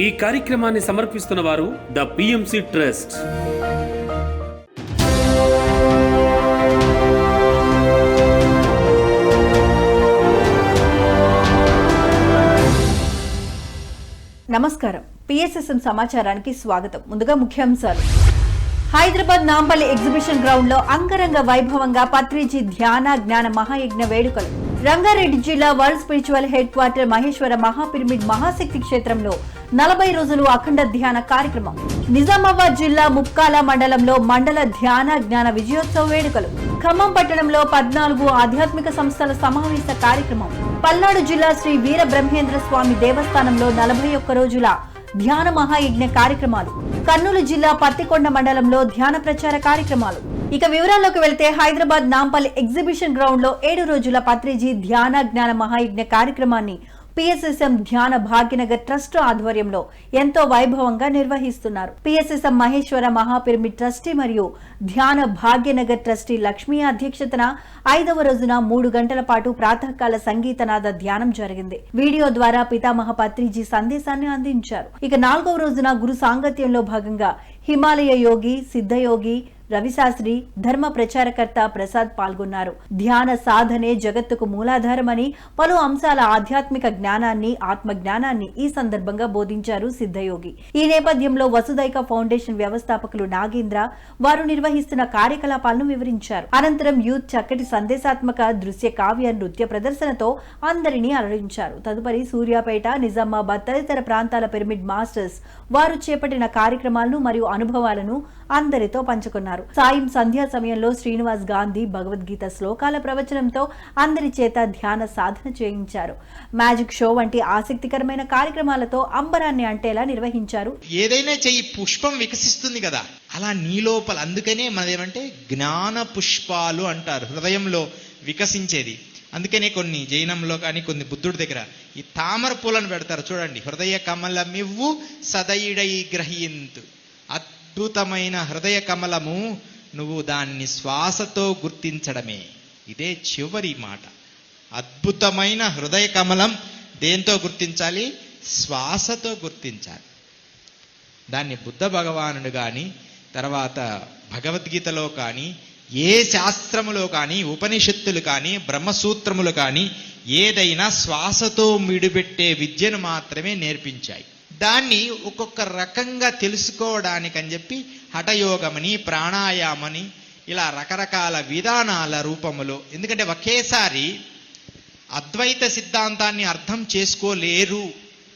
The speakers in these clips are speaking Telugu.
ఈ కార్యక్రమాన్ని సమర్పిస్తున్న వారు ద పిఎంసి ట్రస్ట్. నమస్కారం. పిఎస్ఎస్ఎం సమాచారానికి స్వాగతం. ముందుగా ముఖ్యాంశాలు. హైదరాబాద్ నాంపల్లి ఎగ్జిబిషన్ గ్రౌండ్ లో అంగరంగ వైభవంగా పత్రిజీ ధ్యాన జ్ఞాన మహాయజ్ఞ వేడుకలు. రంగారెడ్డి జిల్లా world spiritual headquarter Maheshwara మహాపిరమిడ్ మహాశక్తి క్షేత్రంలో 40 రోజులు అఖండ ధ్యాన కార్యక్రమం. నిజామాబాద్ జిల్లా ముప్కాల మండలంలో మండల ధ్యాన జ్ఞాన విజయోత్సవ వేడుకలు. ఖమ్మం పట్టణంలో 14 ఆధ్యాత్మిక సంస్థల సమావేశ కార్యక్రమం. పల్నాడు జిల్లా శ్రీ వీర బ్రహ్మేంద్ర స్వామి దేవస్థానంలో 41 రోజుల ధ్యాన మహాయజ్ఞ కార్యక్రమాలు. కర్నూలు జిల్లా పత్తికొండ మండలంలో ధ్యాన ప్రచార కార్యక్రమాలు. ఇక వివరాల్లోకి వెళ్తే హైదరాబాద్ నాంపల్లి ఎగ్జిబిషన్ గ్రౌండ్ లో 7 రోజుల పత్రిజీ ధ్యాన జ్ఞాన మహాయజ్ఞ కార్యక్రమాన్ని పిఎస్ఎస్ఎం ధ్యాన భాగ్యనగర్ ట్రస్ట్ ఆధ్వర్యంలో ఎంతో వైభవంగా నిర్వహిస్తున్నారు. పిఎస్ఎస్ఎం మహేశ్వర మహాపిరమిడ్ ట్రస్టీ మరియు ధ్యాన భాగ్యనగర్ ట్రస్టీ లక్ష్మీ అధ్యక్షతన 5వ రోజున 3 గంటల పాటు ప్రాతకాల సంగీతనాద ధ్యానం జరిగింది. వీడియో ద్వారా పితామహ పత్రిజీ సందేశాన్ని అందించారు. ఇక 4వ రోజున గురు సాంగత్యంలో భాగంగా హిమాలయ యోగి, సిద్ధయోగి రవిశాస్త్రి, ధర్మ ప్రచారకర్త ప్రసాద్ పాల్గొన్నారు. ధ్యాన సాధనే జగత్తుకు మూలాధారమని పలు అంశాల ఆధ్యాత్మిక జ్ఞానాన్ని, ఆత్మ జ్ఞానాన్ని ఈ సందర్భంగా బోధించారు సిద్ధయోగి. ఈ నేపథ్యంలో వసుదైక ఫౌండేషన్ వ్యవస్థాపకులు నాగేంద్ర వారు నిర్వహిస్తున్న కార్యకలాపాలను వివరించారు. అనంతరం యూత్ చక్కటి సందేశాత్మక దృశ్య కావ్య నృత్య ప్రదర్శనతో అందరినీ అలరించారు. తదుపరి సూర్యాపేట, నిజామాబాద్ తదితర ప్రాంతాల పిరమిడ్ మాస్టర్స్ వారు చేపట్టిన కార్యక్రమాలను మరియు అనుభవాలను అందరితో పంచుకున్నారు. సాయం సంధ్యా సమయంలో శ్రీనివాస్ గాంధీ భగవద్గీత శ్లోకాల ప్రవచనంతో అందరి చేత ధ్యాన సాధన చేయించారు. మ్యాజిక్ షో వంటి ఆసక్తికరమైన కార్యక్రమాలతో అంబరాన్ని అంటేలా నిర్వహించారు. ఏదైనా చెయ్యి పుష్పం వికసిస్తుంది కదా, అలా నీ లోపల, అందుకనే మనదేమంటే జ్ఞాన పుష్పాలు అంటారు, హృదయంలో వికసించేది. అందుకనే కొన్ని జైనంలో కానీ కొన్ని బుద్ధుడి దగ్గర ఈ తామర పూలను పెడతారు చూడండి. హృదయ కమలమివ్వు సదయుడై గ్రహీంతు. అద్భుతమైన హృదయ కమలము, నువ్వు దాన్ని శ్వాసతో గుర్తించడమే. ఇదే చివరి మాట. అద్భుతమైన హృదయ కమలం దేంతో గుర్తించాలి? శ్వాసతో గుర్తించాలి. దాన్ని బుద్ధ భగవానుడు కానీ, తర్వాత భగవద్గీతలో కానీ, ఏ శాస్త్రములో కానీ, ఉపనిషత్తులు కానీ, బ్రహ్మసూత్రములు కానీ ఏదైనా శ్వాసతో మిడిపెట్టే విద్యను మాత్రమే నేర్పించాయి. దాన్ని ఒక్కొక్క రకంగా తెలుసుకోవడానికని చెప్పి హఠయోగమని, ప్రాణాయామని, ఇలా రకరకాల విధానాల రూపములో. ఎందుకంటే ఒకేసారి అద్వైత సిద్ధాంతాన్ని అర్థం చేసుకోలేరు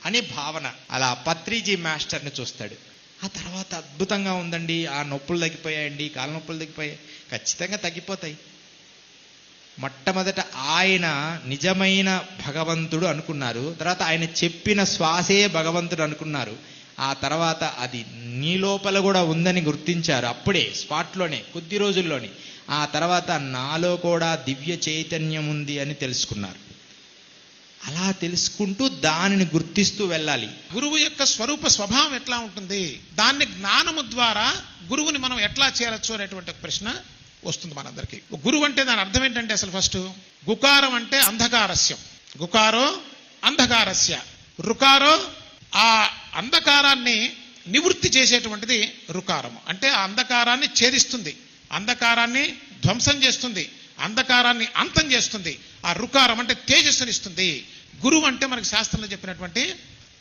అని భావన. అలా పత్రిజీ మాస్టర్ని చూస్తాడు. ఆ తర్వాత అద్భుతంగా ఉందండి, ఆ నొప్పులు తగ్గిపోయాయండి, కాళ్ళ నొప్పులు తగ్గిపోయాయి. ఖచ్చితంగా తగ్గిపోతాయి. మొట్టమొదట ఆయన నిజమైన భగవంతుడు అనుకున్నారు. తర్వాత ఆయన చెప్పిన శ్వాసే భగవంతుడు అనుకున్నారు. ఆ తర్వాత అది నీ లోపల కూడా ఉందని గుర్తించారు. అప్పుడే స్పాట్లోనే, కొద్ది రోజుల్లోనే. ఆ తర్వాత నాలో కూడా దివ్య చైతన్యం ఉంది అని తెలుసుకున్నారు. అలా తెలుసుకుంటూ దానిని గుర్తిస్తూ వెళ్ళాలి. గురువు యొక్క స్వరూప స్వభావం ఎట్లా ఉంటుంది, దాన్ని జ్ఞానము ద్వారా గురువుని మనం ఎట్లా చేరచ్చు అనేటువంటి ప్రశ్న వస్తుంది మనందరికీ. గురువు అంటే దాని అర్థం ఏంటంటే, అసలు ఫస్ట్ గుకారం అంటే అంధకారస్యం, గుకారో అంధకారస్య, రుకారో ఆ అంధకారాన్ని నివృత్తి చేసేటువంటిది రుకారము. అంటే ఆ అంధకారాన్ని ఛేదిస్తుంది, అంధకారాన్ని ధ్వంసం చేస్తుంది, అంధకారాన్ని అంతం చేస్తుంది. ఆ రుకారం అంటే తేజస్సునిస్తుంది. గురువు అంటే మనకి శాస్త్రంలో చెప్పినటువంటి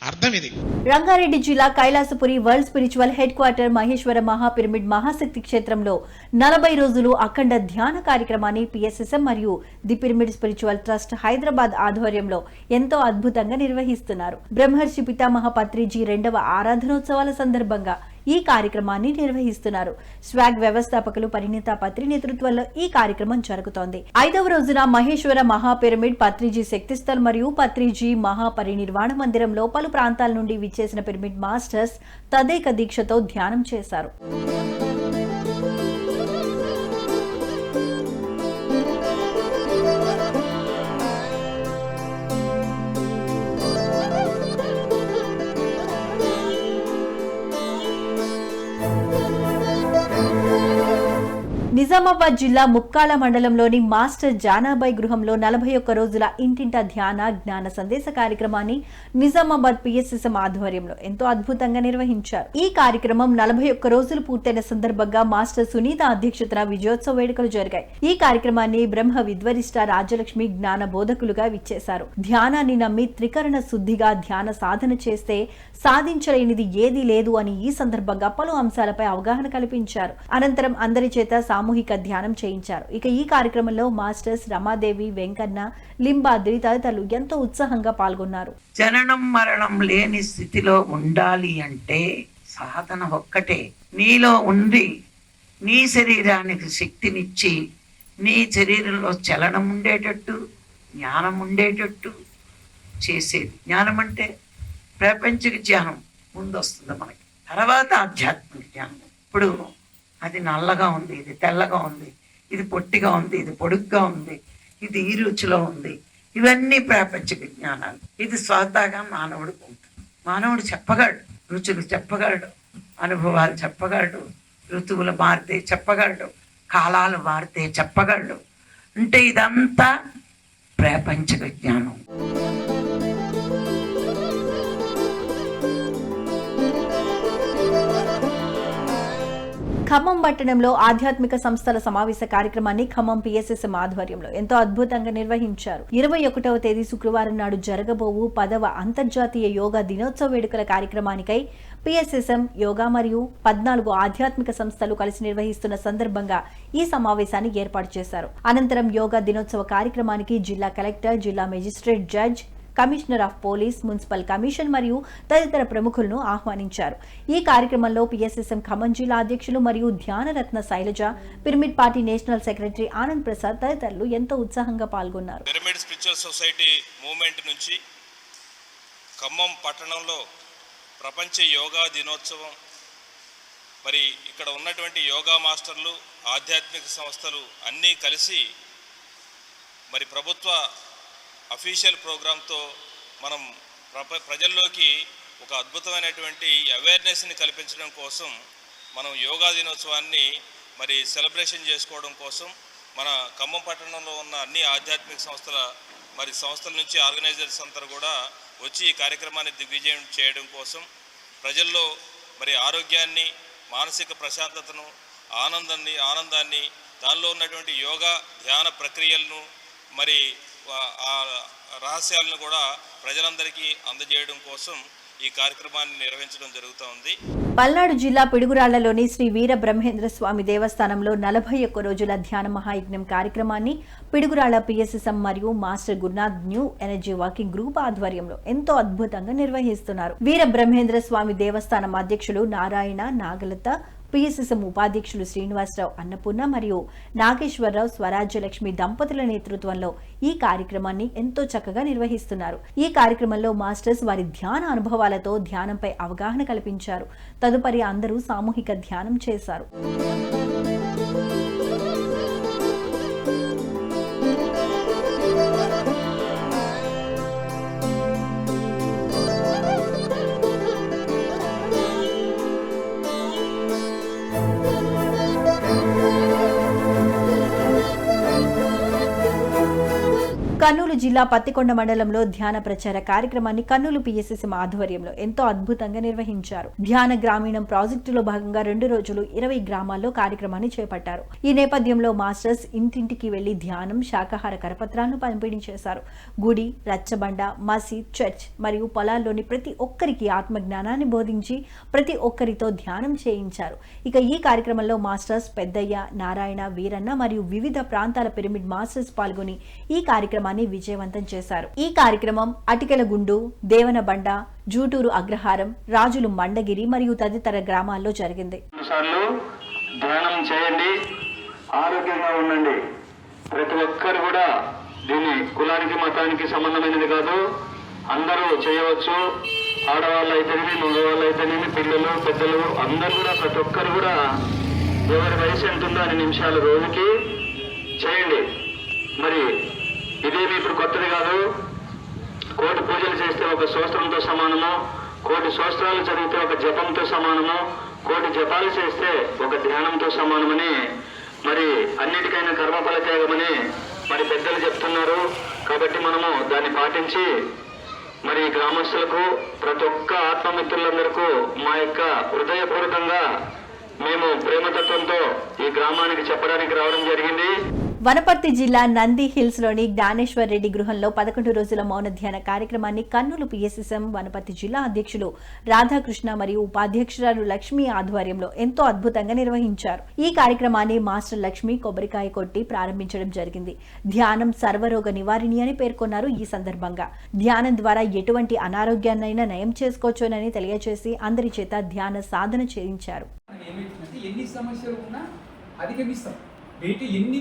అర్థం ఇది. రంగారెడ్డి జిల్లా Kailasapuri world spiritual headquarter Maheshwara మహాపిరమిడ్ మహాశక్తి క్షేత్రంలో 40 రోజులు అఖండ ధ్యాన కార్యక్రమాన్ని పిఎస్ఎస్ఎం మరియు the pyramid spiritual trust Hyderabad ఆధ్వర్యంలో ఎంతో అద్భుతంగా నిర్వహిస్తున్నారు. బ్రహ్మర్షి పితామహ పత్రిజీ 2వ ఆరాధనోత్సవాల సందర్భంగా ఈ కార్యక్రమాన్ని నిర్వహిస్తున్నారు. స్వాగ్ వ్యవస్థాపకులు పరిణీత పత్రి నేతృత్వంలో ఈ కార్యక్రమం జరుగుతోంది. 5వ రోజున మహేశ్వర మహాపిరమిడ్ పత్రిజీ శక్తిస్థల్ మరియు పత్రిజీ మహాపరినిర్వాణ మందిరంలో పలు ప్రాంతాల నుండి విచ్చేసిన పిరమిడ్ మాస్టర్స్ తదేక దీక్షతో ధ్యానం చేశారు. నిజామాబాద్ జిల్లా ముక్కాల మండలంలోని మాస్టర్ జానాబాయ్ గృహంలో 41 రోజుల ఇంటింటా ధ్యాన జ్ఞాన సందేశ కార్యక్రమాన్ని నిజామాబాద్ పిఎస్ఎస్ఎం ఆధ్వర్యంలో ఎంతో అద్భుతంగా నిర్వహించారు. ఈ కార్యక్రమం 41 రోజులు పూర్తయిన సందర్భంగా మాస్టర్ సునీత అధ్యక్షతన విజయోత్సవ వేడుకలు జరిగాయి. ఈ కార్యక్రమాన్ని బ్రహ్మ విద్వరిష్ట రాజ్యలక్ష్మి జ్ఞాన బోధకులుగా విచ్చేశారు. ధ్యానాన్ని నమ్మి త్రికరణ శుద్ధిగా ధ్యాన సాధన చేస్తే సాధించలేనిది ఏదీ లేదు అని ఈ సందర్భంగా పలు అంశాలపై అవగాహన కల్పించారు. అనంతరం అందరి చేత సామూహిక ధ్యానం చేయించారు. ఇక ఈ కార్యక్రమంలో మాస్టర్స్ రమాదేవి, వెంకన్న, లింబాద్రి తదితరులు ఎంతో ఉత్సాహంగా పాల్గొన్నారు. జననం మరణం లేని స్థితిలో ఉండాలి అంటే సాధన ఒక్కటే. నీలో ఉండి నీ శరీరానికి శక్తినిచ్చి నీ శరీరంలో చలనం ఉండేటట్టు, జ్ఞానం ఉండేటట్టు చేసేది. జ్ఞానం అంటే ప్రాపంచిక జ్ఞానం ముందొస్తుంది మనకి, తర్వాత ఆధ్యాత్మిక జ్ఞానం. ఇప్పుడు అది నల్లగా ఉంది, ఇది తెల్లగా ఉంది, ఇది పొట్టిగా ఉంది, ఇది పొడుగ్గా ఉంది, ఇది ఈ రుచిలో ఉంది, ఇవన్నీ ప్రాపంచిక జ్ఞానాలు. ఇది స్వతహాగా మానవుడికి ఉంటుంది. మానవుడు చెప్పగలడు, రుచులు చెప్పగలడు, అనుభవాలు చెప్పగలడు, ఋతువులు మారితే చెప్పగలడు, కాలాలు మారితే చెప్పగలడు. అంటే ఇదంతా ప్రాపంచిక జ్ఞానం. ఖమ్మం పట్టణంలో ఆధ్యాత్మిక సంస్థల సమావేశ కార్యక్రమాన్ని ఖమ్మం పిఎస్ఎస్ఎం ఆధ్వర్యంలో ఎంతో అద్భుతంగా నిర్వహించారు. 21వ తేదీ శుక్రవారం నాడు జరగబోవు 10వ అంతర్జాతీయ యోగా దినోత్సవ వేడుకల కార్యక్రమానికై పిఎస్ఎస్ఎం యోగా మరియు 14 ఆధ్యాత్మిక సంస్థలు కలిసి నిర్వహిస్తున్న సందర్భంగా ఈ సమావేశాన్ని ఏర్పాటు చేశారు. అనంతరం యోగా దినోత్సవ కార్యక్రమానికి జిల్లా కలెక్టర్, జిల్లా magistrate judge, commissioner of police, municipal commission మరియు తదితర ప్రముఖులను ఆహ్వానించారు. ఈ కార్యక్రమంలో పిఎస్ఎస్ఎం ఖమ్మం జిల్లా అధ్యక్షులు మరియు ధ్యానరత్న Sailaja, pyramid party national secretary Anand Prasad తదితరులు ఎంతో ఉత్సాహంగా పాల్గొన్నారు. పిరమిడ్ స్పిరిచువల్ సొసైటీ మూవ్మెంట్ నుంచి ఖమ్మం పట్టణంలో ప్రపంచ యోగా దినోత్సవం, మరి ఇక్కడ ఉన్నటువంటి యోగా మాస్టర్లు, ఆధ్యాత్మిక సంస్థలు అన్నీ కలిసి మరి ప్రభుత్వ అఫీషియల్ ప్రోగ్రాంతో మనం ప్రజల్లోకి ఒక అద్భుతమైనటువంటి అవేర్నెస్ని కల్పించడం కోసం మనం యోగా దినోత్సవాన్ని మరి సెలబ్రేషన్ చేసుకోవడం కోసం మన ఖమ్మం పట్టణంలో ఉన్న అన్ని ఆధ్యాత్మిక సంస్థల నుంచి ఆర్గనైజర్స్ అందరూ కూడా వచ్చి ఈ కార్యక్రమాన్ని దిగ్విజయం చేయడం కోసం ప్రజల్లో మరి ఆరోగ్యాన్ని, మానసిక ప్రశాంతతను, ఆనందాన్ని దానిలో ఉన్నటువంటి యోగా ధ్యాన ప్రక్రియలను మరి ఆ రహస్యాలను కూడా ప్రజలందరికీ అందజేయడం కోసం ఈ కార్యక్రమాన్ని నిర్వహించడం జరుగుతూ ఉంది. పల్నాడు జిల్లా పిడుగురాళ్లలోని శ్రీ వీర బ్రహ్మేంద్ర స్వామి దేవస్థానంలో 41 రోజుల ధ్యాన మహాయజ్ఞం కార్యక్రమాన్ని పిడుగురాళ్ల పిఎస్ఎస్ఎం మరియు master Gurunath new energy working group ఆధ్వర్యంలో ఎంతో అద్భుతంగా నిర్వహిస్తున్నారు. వీర బ్రహ్మేంద్ర స్వామి దేవస్థానం అధ్యక్షులు నారాయణ నాగలత, పిఎస్ఎస్ఎం ఉపాధ్యక్షులు శ్రీనివాసరావు అన్నపూర్ణ మరియు నాగేశ్వరరావు స్వరాజ్యలక్ష్మి దంపతుల నేతృత్వంలో ఈ కార్యక్రమాన్ని ఎంతో చక్కగా నిర్వహిస్తున్నారు. ఈ కార్యక్రమంలో మాస్టర్స్ వారి ధ్యాన అనుభవాలతో ధ్యానంపై అవగాహన కల్పించారు. తదుపరి అందరూ సామూహిక ధ్యానం చేశారు. కర్నూలు జిల్లా పత్తికొండ మండలంలో ధ్యాన ప్రచార కార్యక్రమాన్ని కర్నూలు పిఎస్ఎస్ఎం ఆధ్వర్యంలో ఎంతో అద్భుతంగా నిర్వహించారు. ధ్యాన గ్రామీణం ప్రాజెక్టులో భాగంగా 2 రోజులు 20 గ్రామాల్లో కార్యక్రమాన్ని చేపట్టారు. ఈ నేపథ్యంలో మాస్టర్స్ ఇంటింటికి వెళ్లి ధ్యానం, శాకాహార కరపత్రాలను పంపిణీ చేశారు. గుడి, రచ్చబండ, మసీద్, చర్చ్ మరియు పొలాల్లోని ప్రతి ఒక్కరికి ఆత్మజ్ఞానాన్ని బోధించి ప్రతి ఒక్కరితో ధ్యానం చేయించారు. ఇక ఈ కార్యక్రమంలో మాస్టర్స్ పెద్దయ్య, నారాయణ, వీరన్న మరియు వివిధ ప్రాంతాల పిరమిడ్ మాస్టర్స్ పాల్గొని ఈ కార్యక్రమాన్ని విజయవంతం చేశారు. ఈ కార్యక్రమం అటికెలగుండు, దేవనబండ, జూటూరు అగ్రహారం, రాజులు మండగిరి మరియు తదితర గ్రామాల్లో జరిగింది. ధ్యానం చేయండి, ఆరోగ్యంగా ఉండండి. ప్రతి ఒక్కరు కూడా దీన్ని కులానికి, మతానికి సంబంధమైనది కాదు, అందరూ చేయవచ్చు. ఆడవాళ్ళు అయితేనేమి, మగవాళ్ళు అయితేనేమి, పిల్లలు, పెద్దలు అందరూ కూడా, ప్రతి ఒక్కరు కూడా ఎవరి వయసు ఎంతుందో అన్ని నిమిషాలు రోజుకి చేయండి. మరి ఇదేమి ఇప్పుడు కొత్తది కాదు. 1,000 పూజలు చేస్తే ఒక స్తోత్రంతో సమానము, 1,000 స్తోత్రాలు చదివితే ఒక జపంతో సమానము, 1,000 జపాలు చేస్తే ఒక ధ్యానంతో సమానమని మరి అన్నిటికైనా కర్మఫల త్యాగమని మరి పెద్దలు చెప్తున్నారు. కాబట్టి మనము దాన్ని పాటించి మరి గ్రామస్తులకు ప్రతి ఒక్క ఆత్మమిత్రులందరికీ మా యొక్క హృదయపూర్వకంగా మేము ప్రేమతత్వంతో ఈ గ్రామానికి చెప్పడానికి రావడం జరిగింది. వనపర్తి జిల్లా నంది హిల్స్ లోని జ్ఞానేశ్వర్ రెడ్డి గృహంలో 11 రోజుల మౌన ధ్యాన కార్యక్రమాన్ని కర్నూలు పిఎస్ఎస్ఎం వనపర్తి జిల్లా అధ్యక్షులు రాధాకృష్ణ మరియు ఉపాధ్యక్షురాలు లక్ష్మి ఆధ్వర్యంలో ఎంతో అద్భుతంగా నిర్వహించారు. ఈ కార్యక్రమాన్ని మాస్టర్ లక్ష్మి కొబ్బరికాయ కొట్టి ప్రారంభించడం జరిగింది. ధ్యానం సర్వరోగ నివారిణి అని పేర్కొన్నారు. ఈ సందర్భంగా ధ్యానం ద్వారా ఎటువంటి అనారోగ్యాన్నైనా నయం చేసుకోవచ్చునని తెలియజేసి అందరి చేత ధ్యాన సాధన చేయించారు. ఎన్ని సమస్యలు ఉన్నా అధిగమిస్తాం. బయట ఎన్ని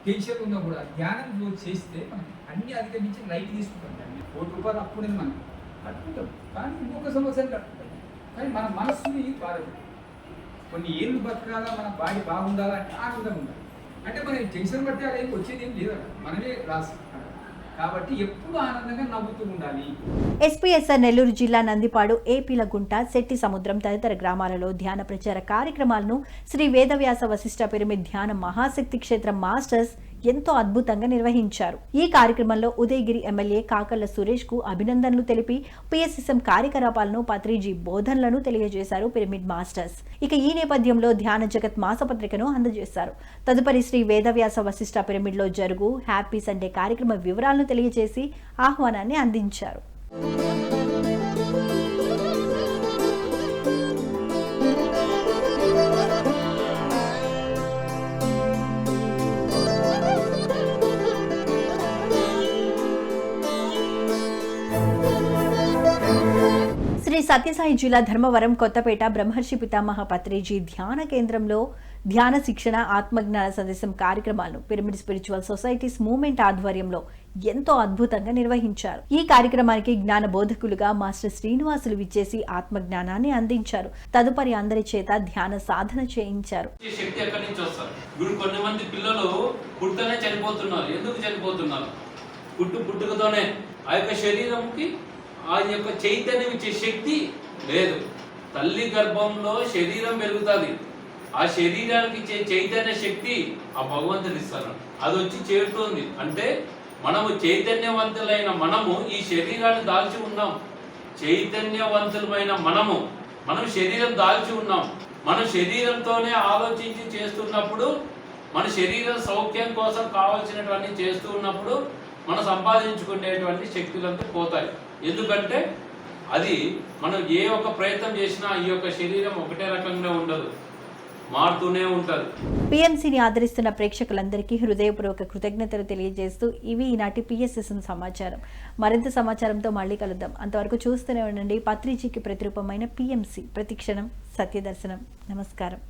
టెన్షన్ ఉన్నా కూడా ధ్యానం చేస్తే మనం అన్ని అధిగమించి లైట్ తీసుకుంటాం. ₹1 అప్పుడే మనం కట్టుకుంటాం, కానీ ఇంకొక సంవత్సరం కట్టుకుంటాం. కానీ మన మనస్సుని బాధపడదు. కొన్ని ఏళ్ళు బతకాలా, మన బాడీ బాగుండాలా అంటే ఆనందం ఉండాలి. అంటే మనం టెన్షన్ పడితే అలా వచ్చేది ఏం లేదు, మనమే రాసి. కాబట్టి ఎప్పుడు ఆనందంగా నవ్వుతూ ఉండాలి. ఎస్పీఎస్ఆర్ నెల్లూరు జిల్లా నందిపాడు, ఏపీలగుంట, శెట్టి సముద్రం తదితర గ్రామాలలో ధ్యాన ప్రచార కార్యక్రమాలను శ్రీ వేదవ్యాస వశిష్ఠ పిరమిడ్ ధ్యాన మహాశక్తి క్షేత్రం మాస్టర్స్ ఎంతో అద్భుతంగా నిర్వహించారు. ఈ కార్యక్రమంలో ఉదయగిరి ఎమ్మెల్యే కాకర్ల సురేష్ కు అభినందనలు తెలిపి పిఎస్ఎస్ఎం కార్యకలాపాలను పత్రిజీ బోధనలను తెలియజేశారు పిరమిడ్ మాస్టర్స్. ఇక ఈ నేపథ్యంలో ధ్యాన జగత్ మాసపత్రికను అందజేశారు. తదుపరి శ్రీ వేదవ్యాస వశిష్ఠ పిరమిడ్ లో జరుగు హ్యాపీ సండే కార్యక్రమ వివరాలను తెలియజేసి ఆహ్వానాన్ని అందించారు. శ్రీ సత్యసాయి జిల్లా ధర్మవరం కొత్తపేట బ్రహ్మర్షి పితామహ పత్రిజీ ధ్యాన కేంద్రంలో ధ్యాన శిక్షణ ఆత్మజ్ఞాన సందేశం కార్యక్రమాలను పిరమిడ్ స్పిరిచువల్ సొసైటీస్ మూవ్మెంట్ ఆధ్వర్యంలో ఎంతో అద్భుతంగా నిర్వహించారు. ఈ కార్యక్రమానికి జ్ఞాన బోధకులుగా మాస్టర్ శ్రీనివాసులు విచ్చేసి ఆత్మజ్ఞానాన్ని అందించారు. తదుపరి అందరి చేత ధ్యాన సాధన చేయించారు. శక్తి ఎక్కడి నుంచి వస్తారు? కొంతమంది పిల్లలు పుట్టుకనే చనిపోతున్నారు. ఎందుకు చనిపోతున్నారు? పుట్టుకతోనే ఆ యొక్క శరీరంకి ఆ యొక్క చైతన్యం ఇచ్చే శక్తి లేదు. తల్లి గర్భంలో శరీరం పెరుగుతుంది. ఆ శరీరానికి ఇచ్చే చైతన్య శక్తి ఆ భగవంతుడు ఇస్తాడు. అది వచ్చి చేరుతుంది. అంటే మనము చైతన్యవంతులైన మనము ఈ శరీరాన్ని దాల్చి ఉన్నాం. చైతన్యవంతులమైన మనం శరీరం దాల్చి ఉన్నాం. మన శరీరంతోనే ఆలోచించి చేస్తున్నప్పుడు, మన శరీర సౌఖ్యం కోసం కావాల్సినటువంటి చేస్తూ ఉన్నప్పుడు మనం సంపాదించుకునేటువంటి శక్తులంతా పోతాయి. ఎందుకంటే అది మనం ఏ ఒక్క ప్రయత్నం చేసినా ఈ యొక్క శరీరం ఒకటే రకంగా ఉండదు, మారుతూనే ఉంటారు. పిఎంసీని ఆదరిస్తున్న ప్రేక్షకులందరికీ హృదయపూర్వక కృతజ్ఞతలు తెలియజేస్తూ ఇవి ఈనాటి పిఎస్ఎస్ఎం సమాచారం. మరింత సమాచారంతో మళ్ళీ కలుద్దాం. అంతవరకు చూస్తూనే ఉండండి పత్రిజీకి ప్రతిరూపమైన పిఎంసీ. ప్రతిక్షణం సత్యదర్శనం. నమస్కారం.